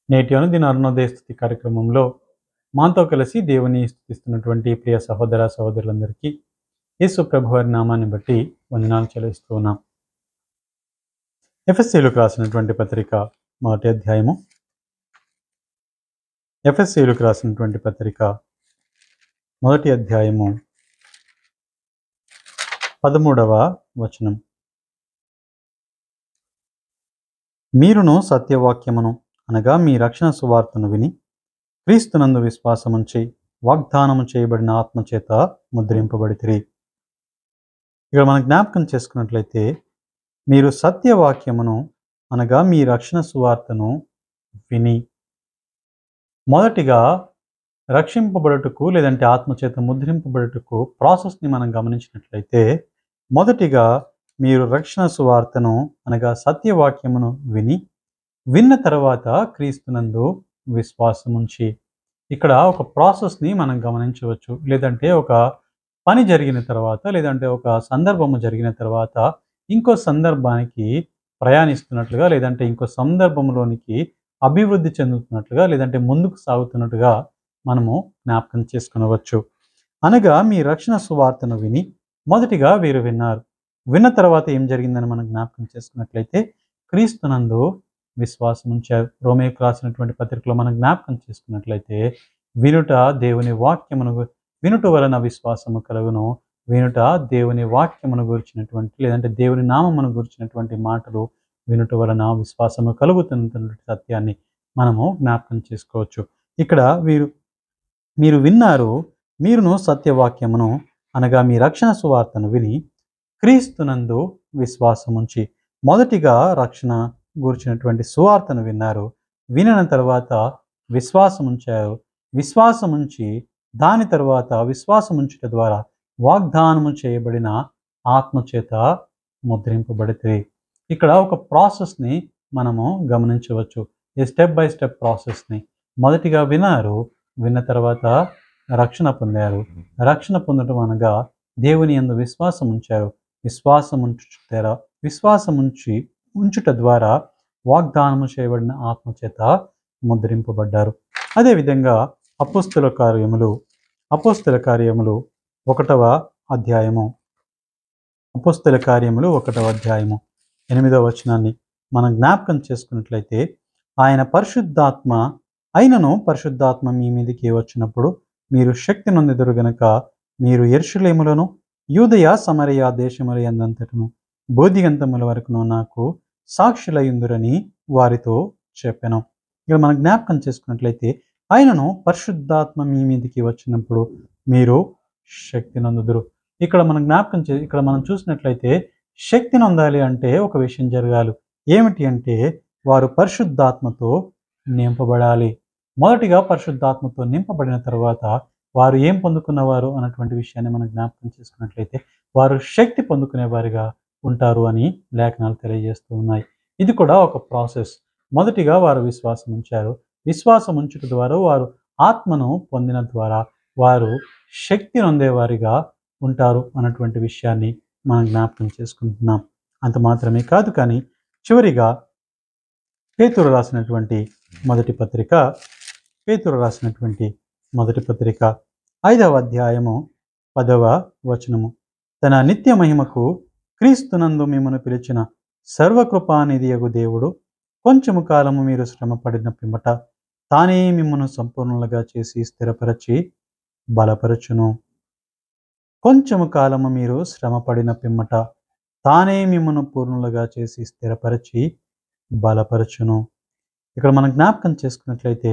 నేటి అనుదిన అరుణోదయ స్తుతి కార్యక్రమంలో మాతో కలిసి దేవుని స్తుతిస్తున్నటువంటి ప్రియ సహోదర సహోదరులందరికీ యేసు ప్రభువారి నామాన్ని బట్టి వందనాలు చెల్లిస్తూ ఉన్నాం. ఎఫెసీయులకు రాసినటువంటి పత్రిక మొదటి అధ్యాయము. ఎఫెసీయులకు రాసినటువంటి పత్రిక మొదటి అధ్యాయము 13వ వచనం. మీరును సత్యవాక్యమును అనగా మీ రక్షణ సువార్తను విని క్రీస్తునందు విశ్వాసముంచి వాగ్దానము చేయబడిన ఆత్మచేత ముద్రింపబడితిరి. ఇక్కడ మనం జ్ఞాపకం చేసుకున్నట్లయితే, మీరు సత్యవాక్యమును అనగా మీ రక్షణ సువార్తను విని, మొదటిగా రక్షింపబడుటకు లేదంటే ఆత్మచేత ముద్రింపబడుటకు ప్రాసెస్ని మనం గమనించినట్లయితే, మొదటిగా మీరు రక్షణ సువార్తను అనగా సత్యవాక్యమును విన్న తర్వాత క్రీస్తునందు విశ్వాసముంచి. ఇక్కడ ఒక ప్రాసెస్ని మనం గమనించవచ్చు. లేదంటే ఒక పని జరిగిన తర్వాత, లేదంటే ఒక సందర్భము జరిగిన తర్వాత ఇంకో సందర్భానికి ప్రయాణిస్తున్నట్లుగా, లేదంటే ఇంకో సందర్భంలోనికి అభివృద్ధి చెందుతున్నట్లుగా, లేదంటే ముందుకు సాగుతున్నట్టుగా మనము జ్ఞాపకం చేసుకునవచ్చు. అనగా మీ రక్షణ సువార్తను విని మొదటిగా వీరు విన్నారు. విన్న తర్వాత ఏం జరిగిందని మనం జ్ఞాపకం చేసుకున్నట్లయితే, క్రీస్తునందు విశ్వాసం ఉంచారు. రోమేయులకు రాసినటువంటి పత్రికలో మనం జ్ఞాపకం చేసుకున్నట్లయితే, వినుట దేవుని వాక్యమును వినుట వలన విశ్వాసము కలుగును. వినుట దేవుని వాక్యమును గురించినటువంటి లేదంటే దేవుని నామమును గురించినటువంటి మాటలు వినుట వలన విశ్వాసము కలుగుతున్నటువంటి సత్యాన్ని మనము జ్ఞాపకం చేసుకోవచ్చు. ఇక్కడ మీరు విన్నారు, మీరును సత్యవాక్యమును అనగా మీ రక్షణ సువార్తను విని క్రీస్తునందు విశ్వాసముంచి. మొదటిగా రక్షణ గూర్చినటువంటి సువార్తను విన్నారు. వినిన తర్వాత విశ్వాసముంచారు. విశ్వాసముంచి దాని తర్వాత విశ్వాసముంచుట ద్వారా వాగ్దానము చేయబడిన ఆత్మచేత ముద్రింపబడితే. ఇక్కడ ఒక ప్రాసెస్ని మనము గమనించవచ్చు. ఈ స్టెప్ బై స్టెప్ ప్రాసెస్ని. మొదటిగా విన్నారు, విన్న తర్వాత రక్షణ పొందారు. రక్షణ పొందడం అనగా దేవుని యందు విశ్వాసం ఉంచారు. ఉంచుట ద్వారా వాగ్దానము చేయబడిన ఆత్మచేత ముద్రింపబడ్డారు. అదేవిధంగా అపోస్తల కార్యములు 1వ అధ్యాయము 8వ వచనాన్ని మనం జ్ఞాపకం చేసుకున్నట్లయితే, పరిశుద్ధాత్మ మీ మీదికి వచ్చినప్పుడు మీరు శక్తి నొందెదరు గనుక మీరు యెరూషలేములోను యూదయ సమరయ దేశముల యందంతటను బోధిగంతముల వరకును నాకు సాక్షులయుందురని వారితో చెప్పాను. ఇక మనం జ్ఞాపకం చేసుకున్నట్లయితే, పరిశుద్ధాత్మ మీ మీదికి వచ్చినప్పుడు మీరు శక్తి నొందుదురు. ఇక్కడ మనం చూసినట్లయితే, శక్తి నొందాలి అంటే ఒక విషయం జరగాలి. ఏమిటి అంటే, వారు పరిశుద్ధాత్మతో నింపబడాలి. మొదటిగా పరిశుద్ధాత్మతో నింపబడిన తర్వాత వారు ఏం పొందుకున్నవారు అన్నటువంటి విషయాన్ని మనం జ్ఞాపకం చేసుకున్నట్లయితే, వారు శక్తి పొందుకునేవారిగా ఉంటారు అని లేఖనాలు తెలియజేస్తూ ఉన్నాయి. ఇది కూడా ఒక ప్రాసెస్. మొదటిగా వారు విశ్వాసం ఉంచారు. విశ్వాసం ఉంచుట ద్వారా వారు ఆత్మను పొందిన ద్వారా వారు శక్తి నొందేవారిగా ఉంటారు అన్నటువంటి విషయాన్ని మనం జ్ఞాపకం చేసుకుంటున్నాం. అంత మాత్రమే కాదు, కానీ చివరిగా పేతురు రాసినటువంటి మొదటి పత్రిక 5వ అధ్యాయము 10వ వచనము. తన నిత్య మహిమకు క్రీస్తునందు మిమ్మను పిలిచిన సర్వకృపానిధియగు దేవుడు కొంచెము కాలము మీరు శ్రమపడిన పిమ్మట తానే మిమ్మను సంపూర్ణులుగా చేసి స్థిరపరచి బలపరచును. కొంచెము కాలము మీరు శ్రమపడిన పిమ్మట తానే మిమ్మను పూర్ణులుగా చేసి స్థిరపరచి బలపరచును. ఇక్కడ మనం జ్ఞాపకం చేసుకున్నట్లయితే,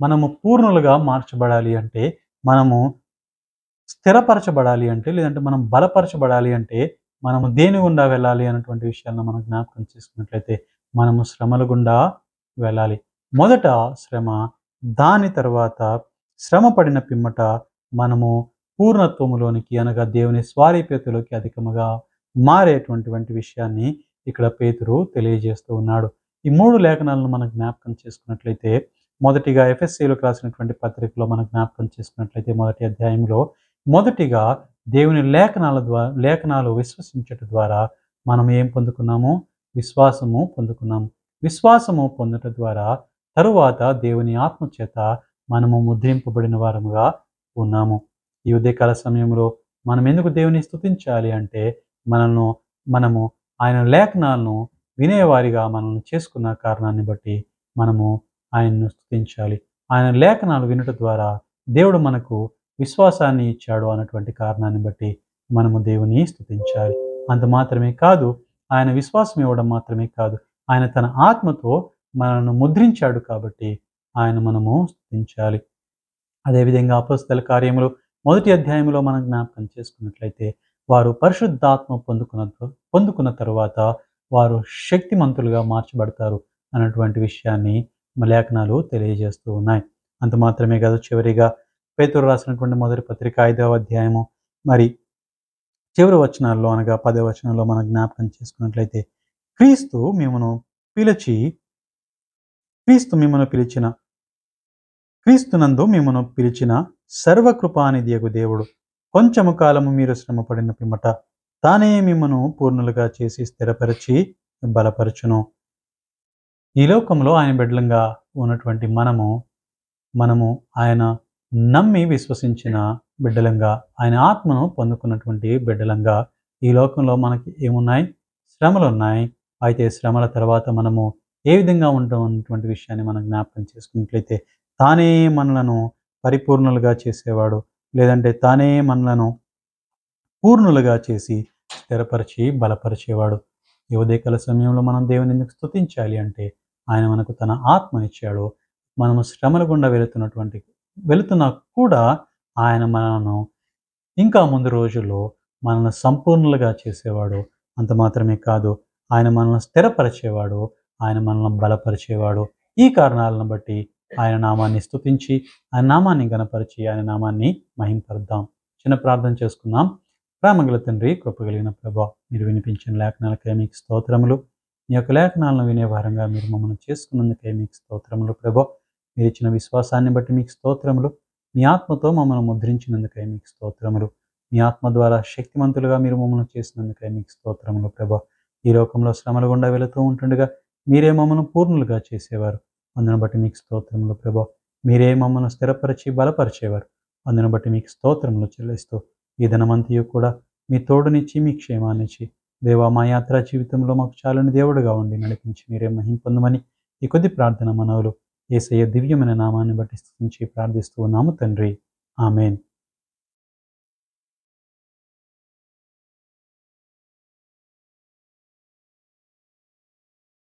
మనము పూర్ణులుగా మార్చబడాలి అంటే, మనము స్థిరపరచబడాలి అంటే, లేదంటే మనం బలపరచబడాలి అంటే, మనము దేని గుండా వెళ్ళాలి అన్నటువంటి విషయాలను మనం జ్ఞాపకం చేసుకున్నట్లయితే, మనము శ్రమల గుండా వెళ్ళాలి. మొదట శ్రమ, దాని తర్వాత శ్రమ పడిన పిమ్మట మనము పూర్ణత్వములోనికి అనగా దేవుని స్వారీప్యతలోకి అధికముగా మారేటువంటి విషయాన్ని ఇక్కడ పేతురు తెలియజేస్తూ ఉన్నాడు. ఈ 3 లేఖనాలను మనం జ్ఞాపకం చేసుకున్నట్లయితే, మొదటిగా ఎఫెసీయులకు రాసినటువంటి పత్రికలో మనం జ్ఞాపకం చేసుకున్నట్లయితే, మొదటి అధ్యాయంలో మొదటిగా దేవుని లేఖనాలు విశ్వసించట ద్వారా మనం ఏం పొందుకున్నాము? విశ్వాసము పొందుకున్నాము. విశ్వాసము పొందుట ద్వారా తరువాత దేవుని ఆత్మ చేత మనము ముద్రింపబడిన వారముగా ఉన్నాము. ఈ ఉదయకాల సమయంలో మనం ఎందుకు దేవుని స్తుతించాలి అంటే మనము ఆయన లేఖనాలను వినేవారిగా మనల్ని చేసుకున్న కారణాన్ని బట్టి మనము ఆయన్ను స్తుతించాలి. ఆయన లేఖనాలు వినుట ద్వారా దేవుడు మనకు విశ్వాసాన్ని ఇచ్చాడు అన్నటువంటి కారణాన్ని బట్టి మనము దేవుని స్తుతించాలి. అంత మాత్రమే కాదు, ఆయన విశ్వాసం ఇవ్వడం మాత్రమే కాదు, ఆయన తన ఆత్మతో మనల్ని ముద్రించాడు కాబట్టి ఆయన మనము స్తుతించాలి. అదేవిధంగా అపోస్తల కార్యములు 1వ అధ్యాయంలో మనం జ్ఞాపకం చేసుకున్నట్లయితే వారు పరిశుద్ధాత్మ పొందుకున్న తరువాత వారు శక్తిమంతులుగా మార్చబడతారు అన్నటువంటి విషయాన్ని లేఖనాలు తెలియజేస్తూ ఉన్నాయి. అంత మాత్రమే కాదు, చివరిగా పేతురు రాసినటువంటి మొదటి పత్రిక 5వ అధ్యాయము మరి చివరి వచనాల్లో అనగా 10వ వచనంలో మనం జ్ఞాపకం చేసుకున్నట్లయితే క్రీస్తు మిమ్మను పిలిచిన క్రీస్తునందు మిమ్మను పిలిచిన సర్వకృపానిధియగు దేవుడు కొంచెము కాలము మీరు శ్రమపడిన పిమ్మట తానే మిమ్మను పూర్ణులుగా చేసి స్థిరపరిచి బలపరచును. ఈ లోకంలో ఆయన బిడ్డలంగా ఉన్నటువంటి మనము ఆయన నమ్మి విశ్వసించిన బిడ్డలంగా, ఆయన ఆత్మను పొందుకున్నటువంటి బిడ్డలంగా ఈ లోకంలో మనకి ఏమున్నాయి? శ్రమలు ఉన్నాయి. అయితే శ్రమల తర్వాత మనము ఏ విధంగా ఉంటాం అన్నటువంటి విషయాన్ని మనం జ్ఞాపకం చేసుకున్నట్లయితే తానే మనలను పరిపూర్ణులుగా చేసేవాడు, లేదంటే తానే మనలను పూర్ణులుగా చేసి స్థిరపరిచి బలపరిచేవాడు. ఈ ఉదయకాల సమయంలో మనం దేవుని ఎందుకు స్తుతించాలి అంటే ఆయన మనకు తన ఆత్మనిచ్చాడు. మనము శ్రమల గుండా వెళుతున్నా కూడా ఆయన మనను ఇంకా ముందు రోజుల్లో మనల్ని సంపూర్ణులుగా చేసేవాడు. అంత మాత్రమే కాదు, ఆయన మనల్ని స్థిరపరిచేవాడు, ఆయన మనల్ని బలపరిచేవాడు. ఈ కారణాలను బట్టి ఆయన నామాన్ని స్తుతించి, ఆయన నామాన్ని గణపరిచి, ఆయన నామాన్ని మహింపరుద్దాం. చిన్న ప్రార్థన చేసుకుందాం. ప్రేమగల తండ్రి, కృపగలిగిన ప్రభా, మీరు వినిపించిన లేఖనాలకై మీకు స్తోత్రములు. మీ యొక్క లేఖనాలను వినే వారంగా మీరు మమ్మల్ని చేసుకున్నందుకై మీకు స్తోత్రములు ప్రభా. మీరు ఇచ్చిన విశ్వాసాన్ని బట్టి మీకు స్తోత్రములు. మీ ఆత్మతో మమ్మల్ని ముద్రించినందుకై మీకు స్తోత్రములు. మీ ఆత్మ ద్వారా శక్తిమంతులుగా మీరు మమ్మల్ని చేసినందుకై మీకు స్తోత్రములు ప్రభా. ఈ లోకంలో శ్రమల గుండా వెళుతూ ఉంటుండగా మీరే మమ్మల్ని పూర్ణులుగా చేసేవారు. అందును బట్టి మీకు స్తోత్రములు ప్రభా. మీరే మమ్మల్ని స్థిరపరిచి బలపరిచేవారు. అందును బట్టి మీకు స్తోత్రములు చెల్లిస్తూ ఈ దినమంతయు కూడా మీ తోడునిచ్చి, మీ క్షేమాన్నిచ్చి, దేవా మా యాత్రా జీవితంలో మాకు చాలని దేవుడుగా ఉండి నడిపించి మీరే మహిమ పొందమని ఈ కొద్ది ప్రార్థన మనవులు యేసయ్య దివ్యమైన నామాన్ని బట్టి స్తుతించి ప్రార్థిస్తూ ఉన్నాము తండ్రి. ఆమేన్.